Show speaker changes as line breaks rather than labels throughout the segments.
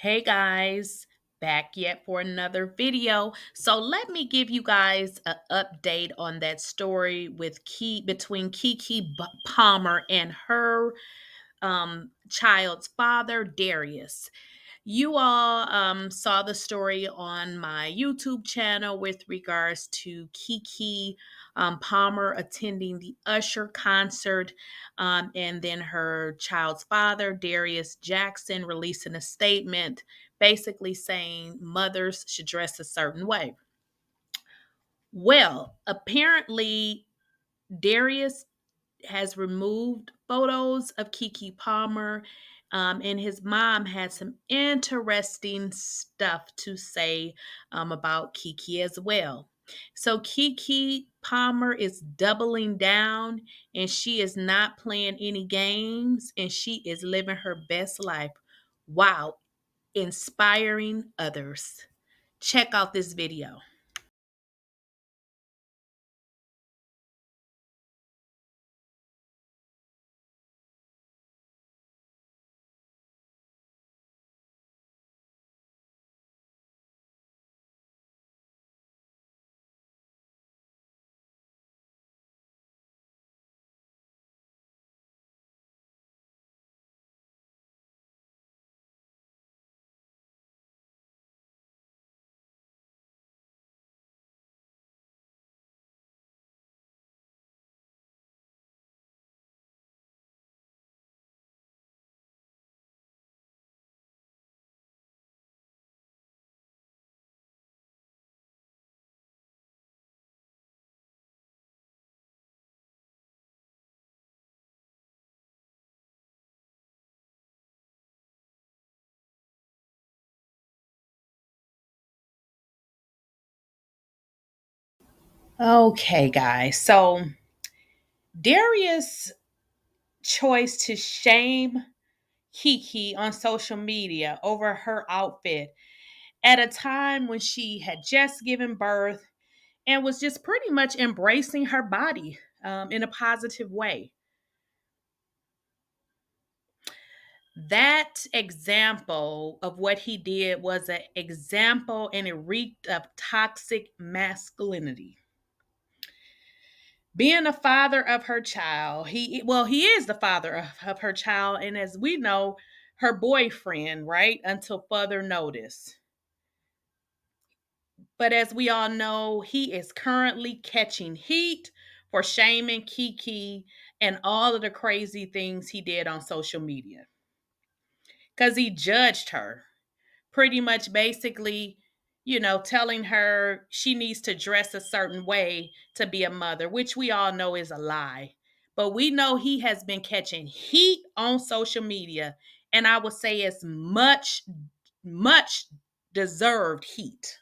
Hey guys, back yet for another video. So let me give you guys an update on that story with between Palmer and her child's father, Darius. You all saw the story on my YouTube channel with regards to Keke Palmer attending the Usher concert, and then her child's father, Darius Jackson, releasing a statement basically saying mothers should dress a certain way. Well, apparently, Darius has removed photos of Keke Palmer, and his mom had some interesting stuff to say about Keke as well. So Keke Palmer is doubling down, and she is not playing any games, and she is living her best life while inspiring others. Check out this video. Okay, guys. So Darius' choice to shame Keke on social media over her outfit at a time when she had just given birth and was just pretty much embracing her body in a positive way. That example of what he did was an example and it reeked of toxic masculinity. Being a father of her child, he is the father of her child, and as we know, her boyfriend, right? Until further notice. But as we all know, he is currently catching heat for shaming Keke and all of the crazy things he did on social media. Because he judged her, pretty much basically, telling her she needs to dress a certain way to be a mother, which we all know is a lie. But we know he has been catching heat on social media, and I would say it's much deserved heat.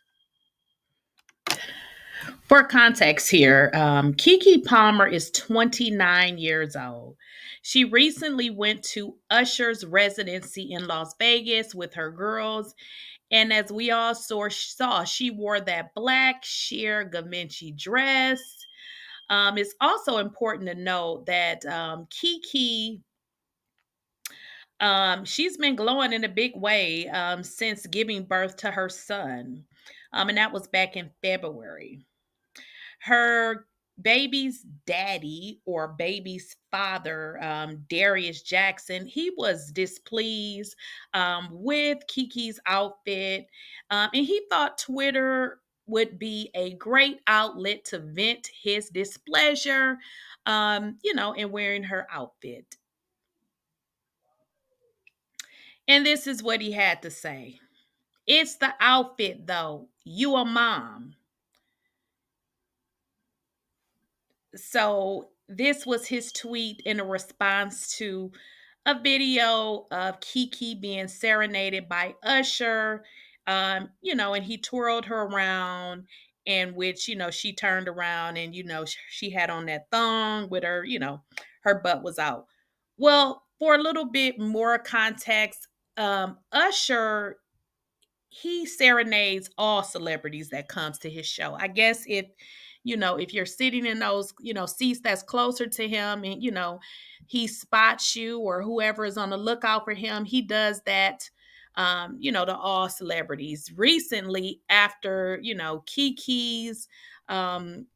For context here, Keke Palmer is 29 years old. She recently went to Usher's residency in Las Vegas with her girls. And as we all saw, she wore that black sheer Givenchy dress. It's also important to note that Keke, she's been glowing in a big way since giving birth to her son. And that was back in February. Her baby's daddy or baby's father, Darius Jackson, he was displeased with Keke's outfit, and he thought Twitter would be a great outlet to vent his displeasure, in wearing her outfit. And this is what he had to say. It's the outfit, though. You a mom. So this was his tweet in a response to a video of Keke being serenaded by Usher, and he twirled her around, in which, she turned around and, she had on that thong with her, her butt was out. Well, for a little bit more context, Usher, he serenades all celebrities that comes to his show. I guess if you're sitting in those, seats that's closer to him and, he spots you or whoever is on the lookout for him, he does that to all celebrities. Recently, after, Kiki's um,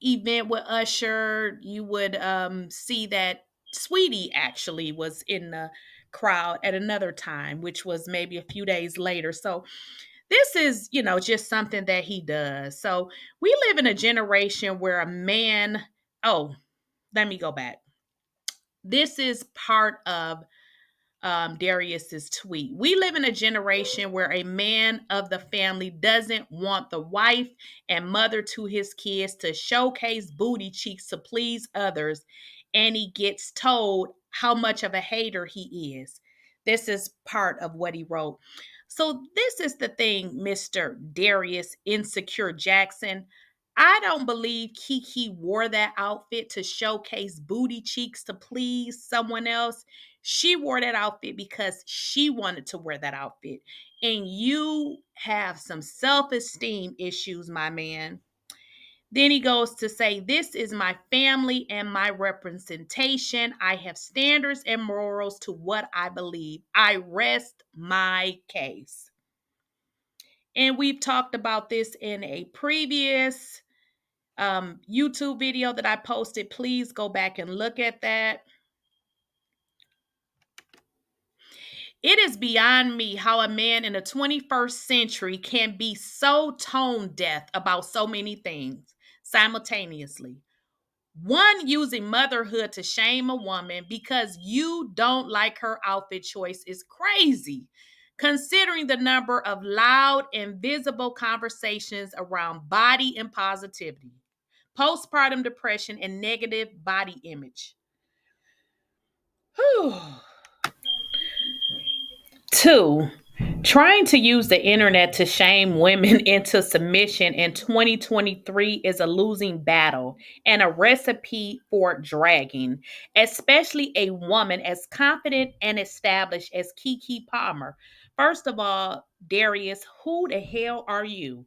event with Usher, you would see that Sweetie actually was in the crowd at another time, which was maybe a few days later. So this is, just something that he does. So we live in a generation where a man, oh, let me go back. This is part of Darius's tweet. We live in a generation where a man of the family doesn't want the wife and mother to his kids to showcase booty cheeks to please others, and he gets told how much of a hater he is. This is part of what he wrote. So, this is the thing, Mr. Darius Insecure Jackson. I don't believe Keke wore that outfit to showcase booty cheeks to please someone else. She wore that outfit because she wanted to wear that outfit. And you have some self esteem issues, my man. Then he goes to say, "This is my family and my representation. I have standards and morals to what I believe. I rest my case." And we've talked about this in a previous YouTube video that I posted. Please go back and look at that. It is beyond me how a man in the 21st century can be so tone deaf about so many things simultaneously. One, using motherhood to shame a woman because you don't like her outfit choice is crazy, considering the number of loud and visible conversations around body and positivity, postpartum depression, and negative body image. Whew. Two, trying to use the internet to shame women into submission in 2023 is a losing battle and a recipe for dragging, especially a woman as confident and established as Keke Palmer. First of all, Darius, who the hell are you?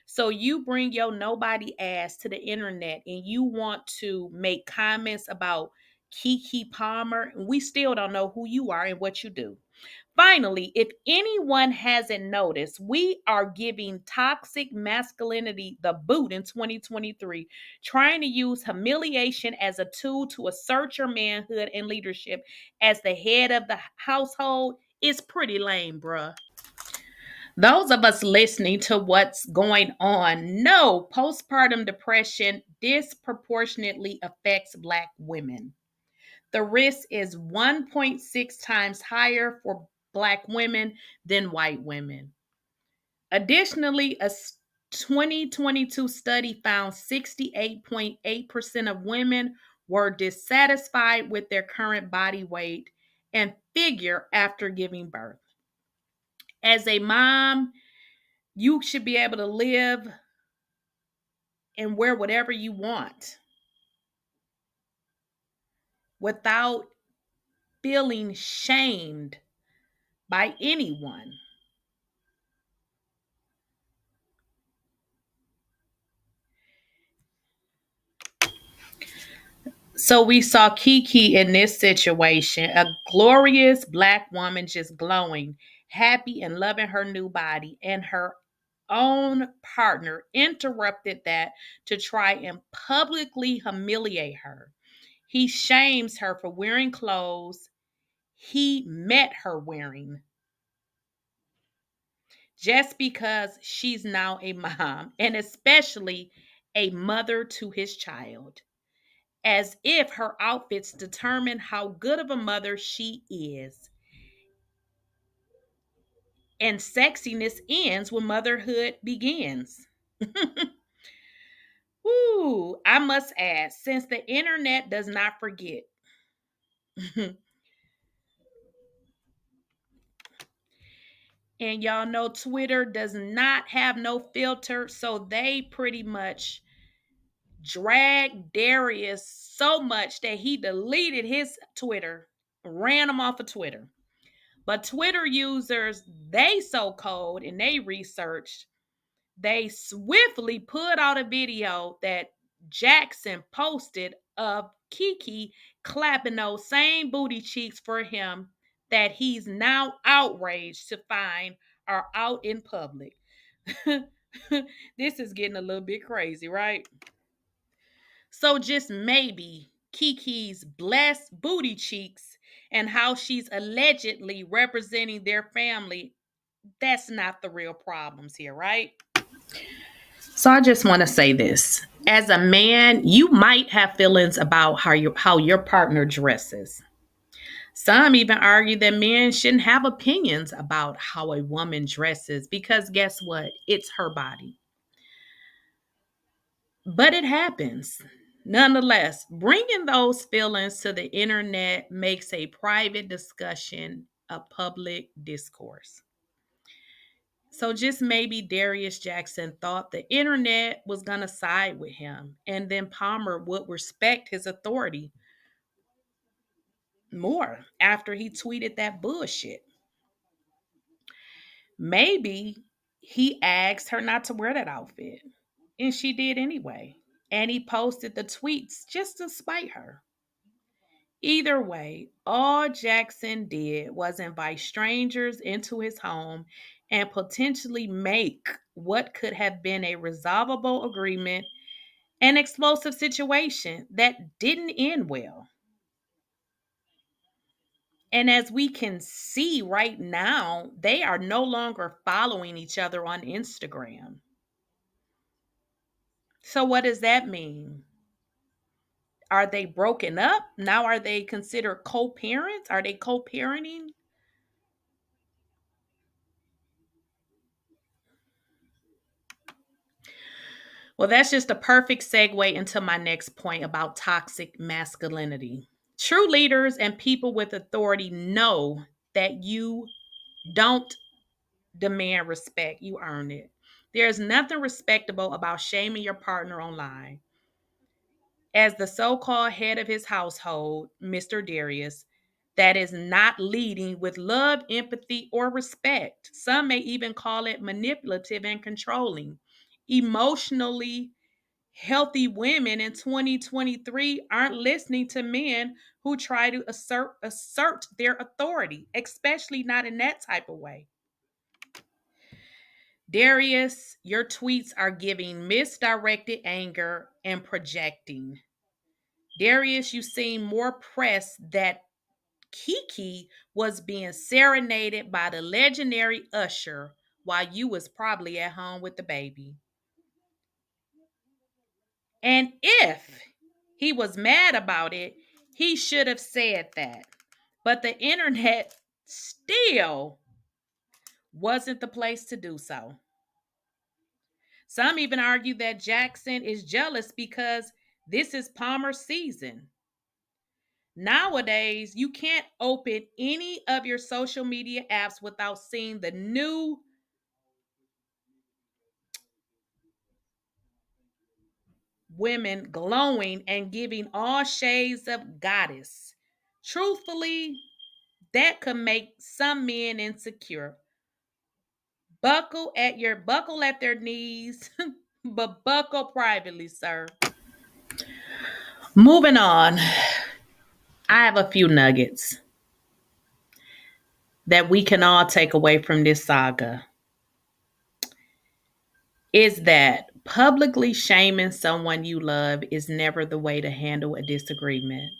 So you bring your nobody ass to the internet and you want to make comments about Keke Palmer. We still don't know who you are and what you do. Finally, if anyone hasn't noticed, we are giving toxic masculinity the boot in 2023, trying to use humiliation as a tool to assert your manhood and leadership as the head of the household is pretty lame, bruh. Those of us listening to what's going on know postpartum depression disproportionately affects Black women. The risk is 1.6 times higher for Black women than white women. Additionally, a 2022 study found 68.8% of women were dissatisfied with their current body weight and figure after giving birth. As a mom, you should be able to live and wear whatever you want without feeling shamed by anyone. So we saw Keke in this situation, a glorious Black woman just glowing, happy and loving her new body, and her own partner interrupted that to try and publicly humiliate her. He shames her for wearing clothes he met her wearing just because she's now a mom and especially a mother to his child, as if her outfits determine how good of a mother she is. And sexiness ends when motherhood begins. Woo, I must add, since the internet does not forget, and y'all know Twitter does not have no filter, so they pretty much dragged Darius so much that he deleted his Twitter, ran him off of Twitter. But Twitter users, they so cold and they researched, they swiftly put out a video that Jackson posted of Keke clapping those same booty cheeks for him that he's now outraged to find are out in public. This is getting a little bit crazy, right? So just maybe Keke's blessed booty cheeks and how she's allegedly representing their family, that's not the real problems here, right? So I just want to say this. As a man, you might have feelings about how your partner dresses. Some even argue that men shouldn't have opinions about how a woman dresses because guess what? It's her body. But it happens. Nonetheless, bringing those feelings to the internet makes a private discussion a public discourse. So just maybe Darius Jackson thought the internet was going to side with him, and then Palmer would respect his authority more after he tweeted that bullshit. Maybe he asked her not to wear that outfit, and she did anyway. And he posted the tweets just to spite her. Either way, all Jackson did was invite strangers into his home and potentially make what could have been a resolvable agreement an explosive situation that didn't end well. And as we can see right now, they are no longer following each other on Instagram. So, what does that mean? Are they broken up? Now, are they considered co parents? Are they co parenting? Well, that's just a perfect segue into my next point about toxic masculinity. True leaders and people with authority know that you don't demand respect, you earn it. There's nothing respectable about shaming your partner online. As the so called head of his household, Mr. Darius, that is not leading with love, empathy, or respect. Some may even call it manipulative and controlling. Emotionally healthy women in 2023 aren't listening to men who try to assert their authority, especially not in that type of way. Darius, your tweets are giving misdirected anger and projecting. Darius, you seem more pressed that Keke was being serenaded by the legendary Usher while you was probably at home with the baby. And if he was mad about it, he should have said that. But the internet still wasn't the place to do so. Some even argue that Jackson is jealous because this is Palmer's season. Nowadays, you can't open any of your social media apps without seeing the new women glowing and giving all shades of goddess. Truthfully, that could make some men insecure. Buckle at their knees, but buckle privately, sir. Moving on, I have a few nuggets that we can all take away from this saga. Is that publicly shaming someone you love is never the way to handle a disagreement.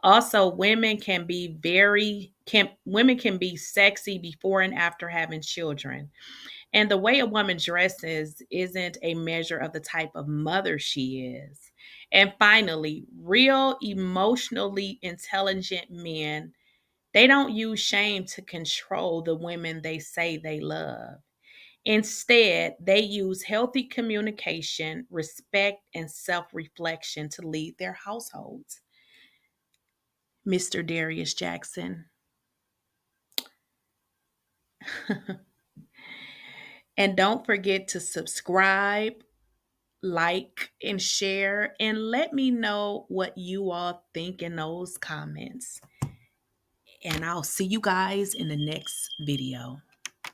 Also, women can be sexy before and after having children. And the way a woman dresses isn't a measure of the type of mother she is. And finally, real emotionally intelligent men, they don't use shame to control the women they say they love. Instead, they use healthy communication, respect, and self reflection to lead their households. Mr. Darius Jackson. And don't forget to subscribe, like, and share, and let me know what you all think in those comments. And I'll see you guys in the next video.